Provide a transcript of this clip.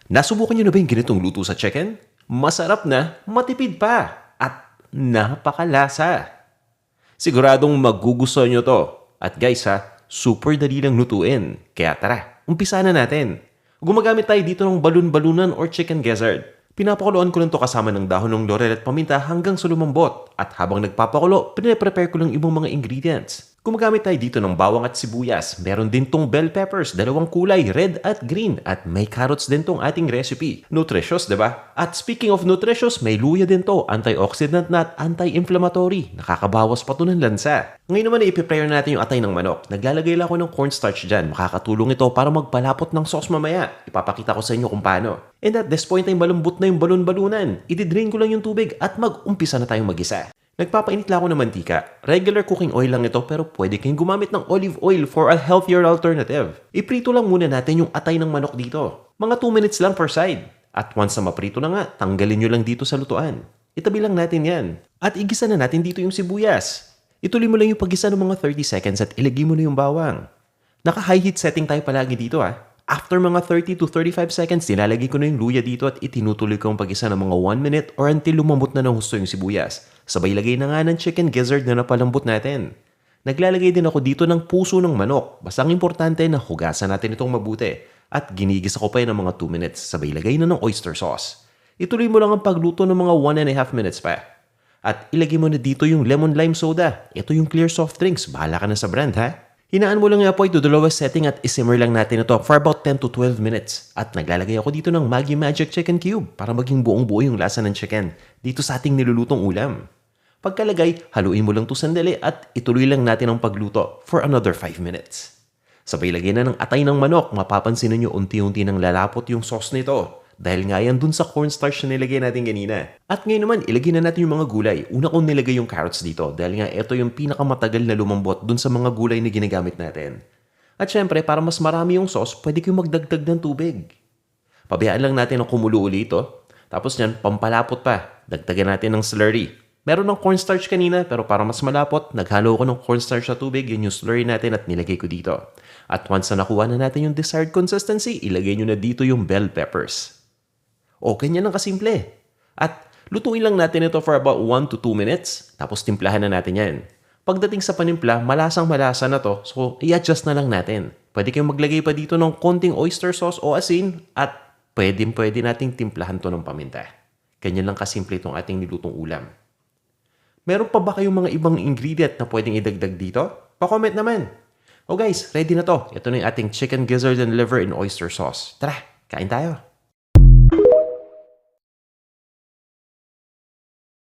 Nasubukan niyo na ba yung ganitong luto sa chicken? Masarap na, matipid pa, at napakalasa. Siguradong magugustuhan niyo to. At guys ha, super dali lang lutuin. Kaya tara, umpisa na natin. Gumagamit tayo dito ng balon-balunan or chicken gizzard. Pinapakuluan ko lang to kasama ng dahon ng laurel at paminta hanggang sa lumambot. At habang nagpapakulo, pinaprepare ko lang ibang mga ingredients. Gumagamit tayo dito ng bawang at sibuyas. Meron din tong bell peppers, dalawang kulay, red at green. At may carrots din tong ating recipe. Nutritious, diba? At speaking of nutritious, may luya din to. Antioxidant na at anti-inflammatory. Nakakabawas pa to ng lansa. Ngayon naman i-prepare natin yung atay ng manok. Naglalagay lang ako ng cornstarch dyan. Makakatulong ito para magpalapot ng sauce mamaya. Ipapakita ko sa inyo kung paano. And at this point ay malambot na yung balon-balunan. I-drain ko lang yung tubig at mag-umpisa na tayong mag-isa. Nagpapainit lang ako ng mantika. Regular cooking oil lang ito pero pwede kayong gumamit ng olive oil for a healthier alternative. Iprito lang muna natin yung atay ng manok dito. Mga 2 minutes lang per side. At once na maprito na nga, tanggalin nyo lang dito sa lutuan. Itabi lang natin yan. At igisa na natin dito yung sibuyas. Ituloy mo lang yung paggisa ng mga 30 seconds at ilagay mo na yung bawang. Naka-high heat setting tayo palagi dito After mga 30 to 35 seconds, nilalagay ko na yung luya dito at itinutuloy ko ang pag-isa ng mga 1 minute or until lumambot na ng husto yung sibuyas. Sabay lagay na nga ng chicken gizzard na napalambot natin. Naglalagay din ako dito ng puso ng manok. Basta ang importante na hugasan natin itong mabuti. At ginigisa ko pa yun ng mga 2 minutes. Sabay lagay na ng oyster sauce. Ituloy mo lang ang pagluto ng mga 1.5 minutes pa. At ilagay mo na dito yung lemon lime soda. Ito yung clear soft drinks. Bahala ka na sa brand Hinaan mo lang nga po ito the lowest setting at isimmer lang natin ito for about 10 to 12 minutes. At naglalagay ako dito ng Maggi Magic Chicken Cube para maging buong-buo yung lasa ng chicken dito sa ating nilulutong ulam. Pagkalagay, haluin mo lang ito sandali at ituloy lang natin ang pagluto for another 5 minutes. Sabay lagay na ng atay ng manok, mapapansin ninyo unti-unti nang lalapot yung sauce nito. Dahil nga yan dun sa cornstarch na nilagay natin kanina. At ngayon naman, ilagay na natin yung mga gulay. Una kong nilagay yung carrots dito dahil nga ito yung pinakamatagal na lumambot dun sa mga gulay na ginagamit natin. At syempre, para mas marami yung sauce, pwede kayong magdagdag ng tubig. Pabayaan lang natin ang kumulo ulit Tapos yan, pampalapot pa. Dagdagan natin ng slurry. Meron ng cornstarch kanina pero para mas malapot, naghalo ko ng cornstarch sa tubig, yun yung slurry natin at nilagay ko dito. At once na nakuha na natin yung desired consistency, ilagay nyo na dito yung bell peppers. O, ganyan lang kasimple. At lutuin lang natin ito for about 1 to 2 minutes, tapos timplahan na natin yan. Pagdating sa panimpla, malasang-malasa na to, so i-adjust na lang natin. Pwede kayong maglagay pa dito ng konting oyster sauce o asin at pwede nating timplahan to ng paminta. Ganyan lang kasimple itong ating nilutong ulam. Meron pa ba kayong mga ibang ingredient na pwedeng idagdag dito? Pa-comment naman. O guys, ready na to. Ito na yung ating chicken gizzard and liver in oyster sauce. Tara, kain tayo.